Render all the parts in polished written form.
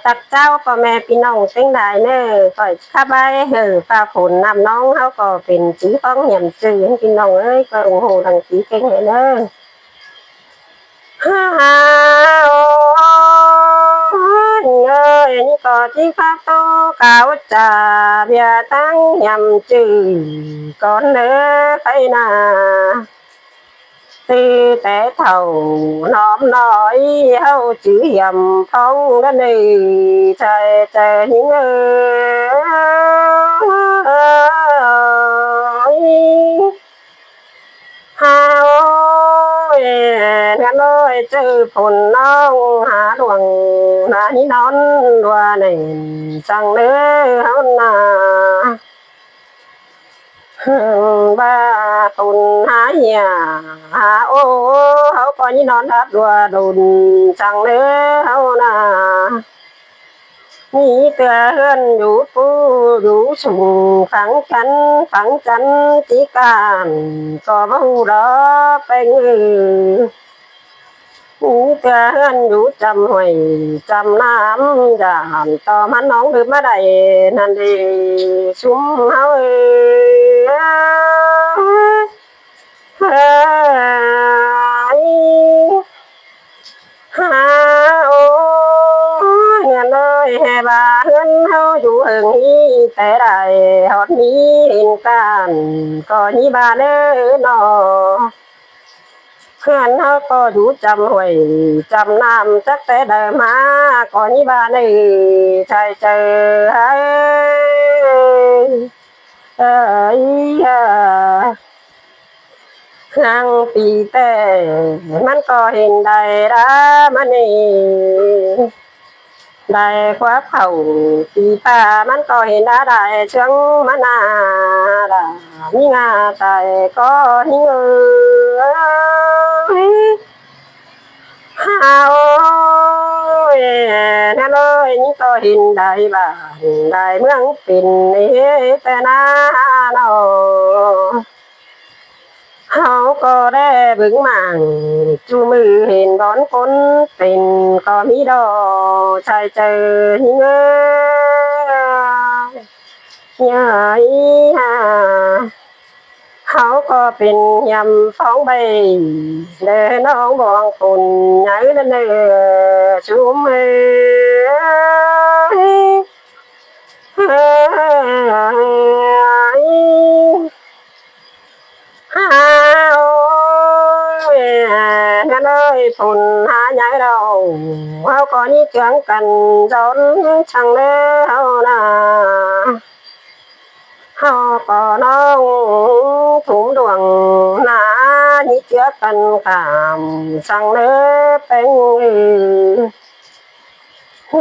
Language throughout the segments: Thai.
ตักเจ้าพ่อแม่พี่น้องเชียงรายเน้อข้อยข้าบายฟ้าฝนน้ำน้องเขาก็เป็นจื้อของหยำซื่อให้พี่น้องเอ้ยก็โอ้โหดังจีเก่งเลยเด้อฮ่าฮ่าโอ้ยเอ้ยนี่ก็ที่ข้าโตกาวจ่าเบียตั้งหยำจื้อก่อนเด้อไปนาตีแต่เท่าน้อมน้อยเฮาจื้อยำพ้องนั่นเองใจใจหิงฮาโอ้ยกันเลยเจอผลน้องหาดวงนานี่นอนว่าในสั่งเนื้อเฮานา ba tồn há nhà há ô hấu coi như non đáp đùa đồn chẳng lẽ hấu nà ni tựa hơn đủ phu đủ sùng phẳng chắn chỉ càn có bông đó bên ni tựa hơn đủ trăm hồi trăm năm giảm to mắt nóng được má đầy nàn đi xuống háo ha ô nhà nơi hè bà hơn hao chủ hưởng hi té đại hót ní hình càn có như bà đỡ nọ khuyên hao có chủ trăm hồi trăm năm chắc té đời má có như bà này chạy chờ hayนางปีแต่มันก็เห็นได้ละมันนี่ได้คว้าเข่าปีป่ามันก็เห็นได้เชิงมันนาดามีงาใจก็หิ้งฮาโอ้ยนั่นเลยนี่ก็เห็นได้บ้านได้เมืองเป็นแต่นาเนาะเขาก็ได้บึงหมั่งจูมือเห็นร้อนคนเป็นก็มีดอกชายเจอหิ้งใหญ่ฮะเขาก็เป็นยำฟ้องใบเดินน้องบองคนใหญ่นั่นเอชุมเฮาโอ้ยนั่นเลยฝนหาใหญ่เราเขาก็นี่เจืองกันจนช่างเลี้ยวนาเขาก็น้องถุงดวงนานี่เจือกันขามช่างเลี้ยเป็น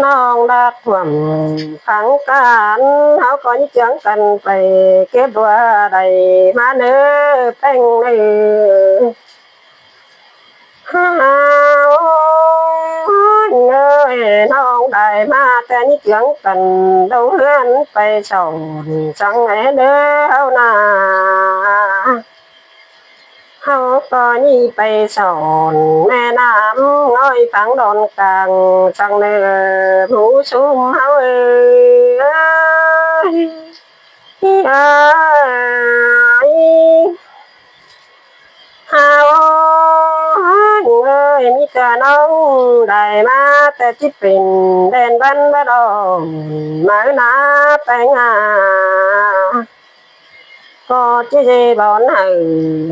น้องรักท่วมขังกันเขาก็ยิ่งเจืองกันไปเก็บบัวใดมาเนื้อแป้งเนื้อฮ่าโอ้ยเอ้ยน้องได้มาแต่ยิ่งเจืองกันเดาเฮือนไปส่องจังไงเด้อเอาหน้าเขาก็นี่ไปสอนแม่น้ำน้อยฝังดอนกลางจังเนื้อผู้ชุมเขาเอ้ยเอ้ยฮาโอ้ยเอ้ยมีแต่น้องได้มาแต่จิตเป็นเด่นบันบดองมาหน้าแปงหาก็เจ๊บอนให้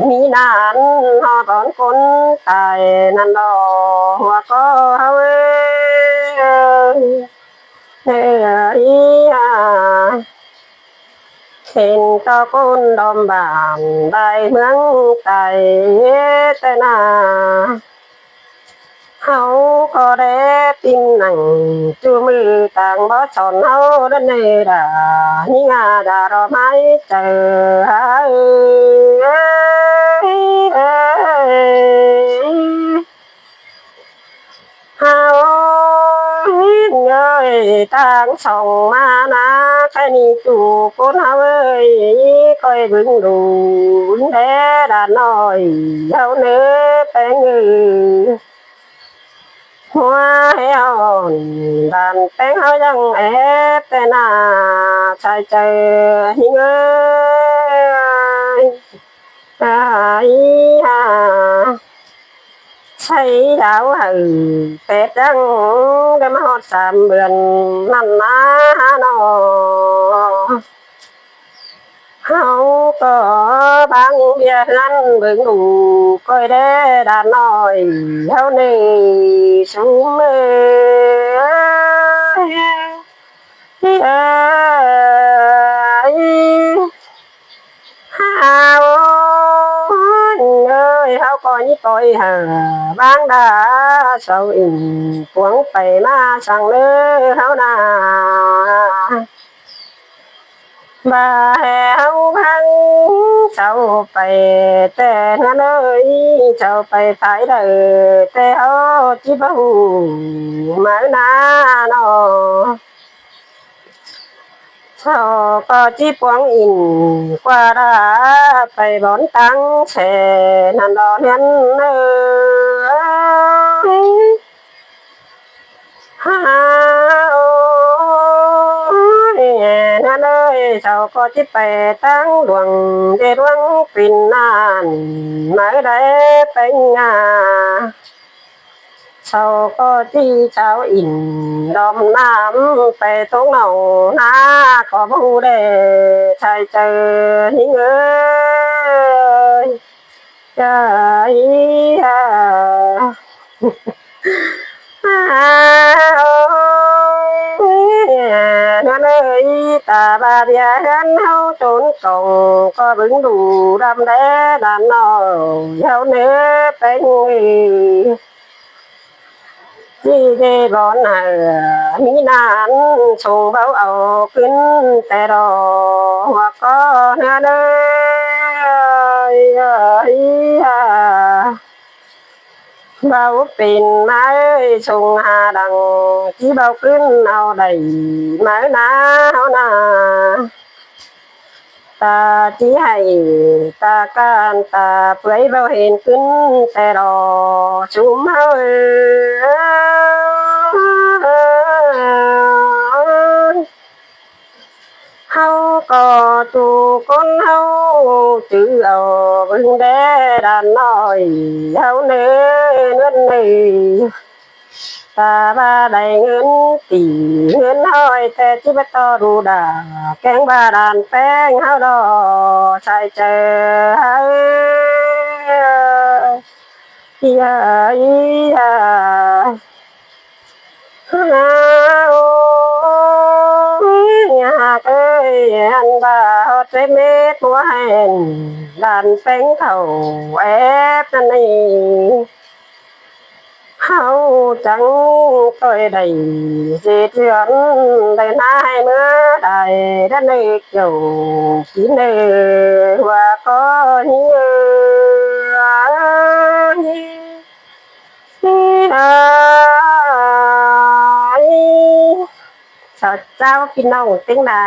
มีนานหอตอนคนตายนั่นดอหัวก็เฮาเอ้ยเฮ้ยเห็นตะก้นดอมบานได้เมืองไตแต่นาเฮาก็ได้ปิ้งหนังจูมือต่างบ่สอนเฮาดันเนดานี่งาดารอไม้เจอเอ้ยเฮาเอ้ยต่างส่องมานะแค่นี้จูคนเฮาเอ้ยคอยบึงดูแท้ดาน้อยเฮาเนื้อแป้ง หัวเหี่ยวดันแป้งเฮายังแอบแต่หน้าชายเจอหิงเอ้ยอายหาใช้ดาวหึเป็ดยังได้มาฮอด3 เดือนนั่นนะเนาะเฮาก็บางเบียร์นั้นเบิ่งดูก้อยแด้ดานน้อยเฮานี่สูงเอ้ยเอ้ยฮาวเอ้ยเฮาก็ยี่ปอยหาบางดาเศร้าอิงพวงไปมาสั่งเด้อเฮานา bà heo hăng sao phải tè nó ơi sao phải phải đời tè ô chỉ bầu mở na nó sao có chỉ quăng in qua đã phải bón tăng xe nằm đó nhân ơi haนั่นเลยเจ้าก็จิไปตั้งดวงเดดวงปินนานไม่ได้เป็นงาเจ้าก็ที่เจ้าอินดอมน้ำไปตรงเหนาหน้าขอผู้ได้ชายเจอหิงเอ้ยใจนั่นเลยตาบาเดียกันเฮาจนกงก็บึงดูดำแดดำน้อยเฮาเนื้อเป็นที่ได้บอนมีนานส่งเบาเอาขึ้นแต่รอว่าก็เนื้อเด้อ bao pin máy sung hà đằng chỉ bao kín ao đầy máy ná áo na ta chỉ hay ta can ta lấy bao hiền kínแต่รอชุมเฮา hau có tu con hau chữ ở bên đế đàn nói hau nê ngân này ta ba đầy ngân tỷ ngân hỏi te chỉ bắt to đủ đà kén ba đàn phèn hau đò sai chờ hau ya ya nhạc ơi anh bà trái mét của hèn đàn phèn thầu ép này hau trắng tôi đầy dệt chuyện đầy nai mưa đầy đất này kiểu kín này và có sao sao พี่น้องเต็งได้